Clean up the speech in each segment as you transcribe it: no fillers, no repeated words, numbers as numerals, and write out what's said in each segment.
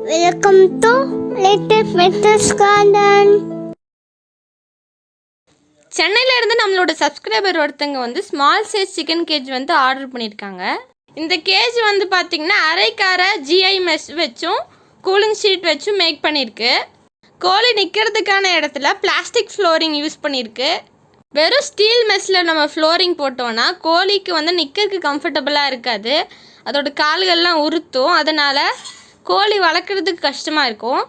Welcome to latest வெட்டர்ஸ் garden. சென்னையில இருந்து நம்மளோட சப்ஸ்கிரைபர் ஒருத்தங்க வந்து ஸ்மால் சைஸ் சிக்கன் கேஜ் வந்து ஆர்டர் பண்ணியிருக்காங்க. இந்த கேஜ் வந்து பார்த்திங்கன்னா அரைக்கார ஜிஐ மெஷ் வச்சும் கூலிங் ஷீட் வச்சும் மேக் பண்ணியிருக்கு. கோழி நிற்கிறதுக்கான இடத்துல பிளாஸ்டிக் ஃப்ளோரிங் யூஸ் பண்ணியிருக்கு. வெறும் ஸ்டீல் மெஷ்ஷில் நம்ம ஃப்ளோரிங் போட்டோன்னா கோழிக்கு வந்து நிற்கிறதுக்கு கம்ஃபர்டபுளாக இருக்காது. அதோட கால்கள்லாம் உறுத்தும். அதனால் கோழி வளர்க்குறதுக்கு கஷ்டமாக இருக்கும்.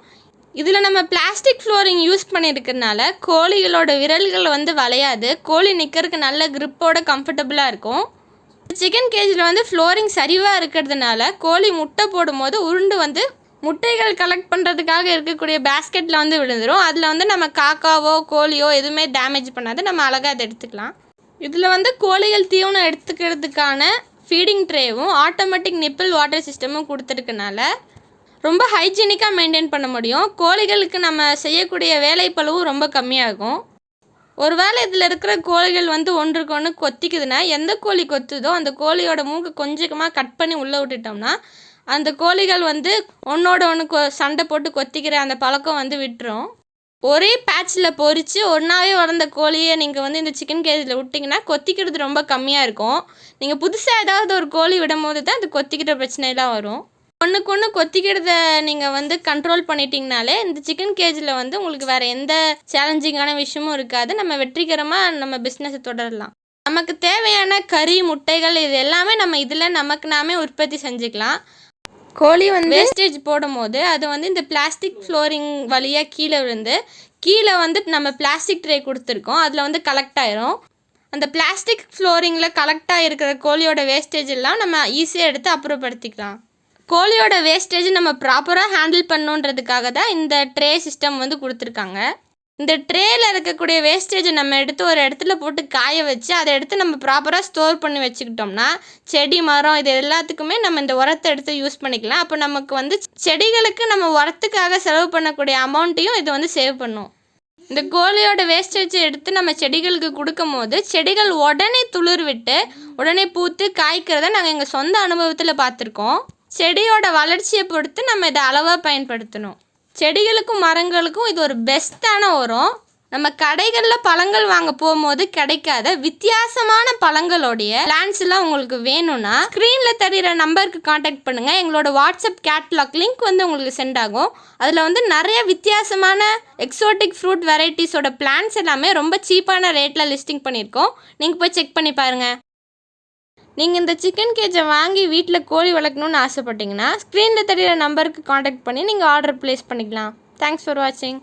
இதில் நம்ம பிளாஸ்டிக் ஃப்ளோரிங் யூஸ் பண்ணியிருக்கிறதுனால கோழிகளோட விரல்கள் வந்து வளையாது. கோழி நிற்கிறதுக்கு நல்ல க்ரிப்போட கம்ஃபர்டபுளாக இருக்கும். சிக்கன் கேஜில் வந்து ஃப்ளோரிங் சரிவாக இருக்கிறதுனால கோழி முட்டை போடும்போது உருண்டு வந்து முட்டைகள் கலெக்ட் பண்ணுறதுக்காக இருக்கக்கூடிய பேஸ்கெட்டில் வந்து விழுந்துடும். அதில் வந்து நம்ம காக்காவோ கோழியோ எதுவுமே டேமேஜ் பண்ணாது. நம்ம அழகாக அதை எடுத்துக்கலாம். இதில் வந்து கோழிகள் தீவனம் எடுத்துக்கிறதுக்கான ஃபீடிங் ட்ரேவும் ஆட்டோமேட்டிக் நிப்பிள் வாட்டர் சிஸ்டமும் கொடுத்துருக்கனால ரொம்ப ஹைஜீனிக்காக மெயின்டைன் பண்ண முடியும். கோழிகளுக்கு நம்ம செய்யக்கூடிய வேலைப்பளவும் ரொம்ப கம்மியாகும். ஒரு வேளை இதில் இருக்கிற கோழிகள் வந்து ஒன்றுக்கு ஒன்று கொத்திக்குதுன்னா எந்த கோழி கொத்துதோ அந்த கோழியோட மூக்கு கொஞ்சமாக கட் பண்ணி உள்ளே விட்டுட்டோம்னா அந்த கோழிகள் வந்து ஒன்றோட ஒன்று சண்டை போட்டு கொத்திக்கிற அந்த பழக்கம் வந்து விட்டுரும். ஒரே பேட்சில் பொறிச்சு ஒன்றாவே வளர்ந்த கோழியை நீங்கள் வந்து இந்த சிக்கன் கேஜில் விட்டிங்கன்னா கொத்திக்கிறது ரொம்ப கம்மியாக இருக்கும். நீங்கள் புதுசாக ஏதாவது ஒரு கோழி விடும் போது தான் அந்த கொத்திக்கிற பிரச்சனைலாம் வரும். ஒன்றுக்கு ஒன்று கொத்திக்கிறத நீங்கள் வந்து கண்ட்ரோல் பண்ணிட்டீங்கனாலே இந்த சிக்கன் கேஜில் வந்து உங்களுக்கு வேறு எந்த சேலஞ்சிங்கான விஷயமும் இருக்காது. நம்ம வெற்றிகரமாக நம்ம பிஸ்னஸை தொடரலாம். நமக்கு தேவையான கறி முட்டைகள் இது எல்லாமே நம்ம இதில் நமக்கு நாமே உற்பத்தி செஞ்சுக்கலாம். கோழி வந்து வேஸ்டேஜ் போடும்போது அது வந்து இந்த பிளாஸ்டிக் ஃப்ளோரிங் வழியாக கீழே விழுந்து கீழே வந்து நம்ம பிளாஸ்டிக் ட்ரே கொடுத்துருக்கோம். அதில் வந்து கலெக்ட் ஆயிரும். அந்த பிளாஸ்டிக் ஃப்ளோரிங்கில் கலெக்ட் ஆகிருக்கிற கோழியோட வேஸ்டேஜ் எல்லாம் நம்ம ஈஸியாக எடுத்து அப்புறப்படுத்திக்கலாம். கோழியோட வேஸ்டேஜ் நம்ம ப்ராப்பராக ஹேண்டில் பண்ணுன்றதுக்காக தான் இந்த ட்ரே சிஸ்டம் வந்து கொடுத்துருக்காங்க. இந்த ட்ரேயில் இருக்கக்கூடிய வேஸ்டேஜை நம்ம எடுத்து ஒரு இடத்துல போட்டு காய வச்சு அதை எடுத்து நம்ம ப்ராப்பராக ஸ்டோர் பண்ணி வச்சுக்கிட்டோம்னா செடி மரம் இது எல்லாத்துக்குமே நம்ம இந்த உரத்தை எடுத்து யூஸ் பண்ணிக்கலாம். அப்போ நமக்கு வந்து செடிகளுக்கு நம்ம உரத்துக்காக செலவு பண்ணக்கூடிய அமௌண்ட்டையும் இது வந்து சேவ் பண்ணும். இந்த கோழியோட வேஸ்டேஜை எடுத்து நம்ம செடிகளுக்கு கொடுக்கும் போது செடிகள் உடனே துளிர் விட்டு உடனே பூத்து காய்க்கிறத நாங்கள் எங்கள் சொந்த அனுபவத்தில் பார்த்துருக்கோம். செடியோட வளர்ச்சியை பொறுத்து நம்ம இதை அளவாக பயன்படுத்தணும். செடிகளுக்கும் மரங்களுக்கும் இது ஒரு பெஸ்ட்டான உரம். நம்ம கடைகளில் பழங்கள் வாங்க போகும்போது கிடைக்காத வித்தியாசமான பழங்களோடைய பிளான்ஸ்லாம் உங்களுக்கு வேணும்னா ஸ்க்ரீனில் தெரிகிற நம்பருக்கு காண்டாக்ட் பண்ணுங்கள். எங்களோட வாட்ஸ்அப் கேட்லாக் லிங்க் வந்து உங்களுக்கு சென்ட் ஆகும். அதில் வந்து நிறைய வித்தியாசமான எக்ஸோட்டிக் ஃப்ரூட் வெரைட்டிஸோட பிளான்ஸ் எல்லாமே ரொம்ப சீப்பான ரேட்டில் லிஸ்டிங் பண்ணியிருக்கோம். நீங்கள் போய் செக் பண்ணி பாருங்கள். நீங்கள் இந்த சிக்கன் கேஜை வாங்கி வீட்டில் கோழி வளர்க்கணுன்னு ஆசைப்பட்டீங்கன்னா ஸ்க்ரீனில் தெரிகிற நம்பருக்கு காண்டாக்ட் பண்ணி நீங்கள் ஆர்டர் ப்ளேஸ் பண்ணிக்கலாம். தேங்க்ஸ் ஃபார் வாட்சிங்.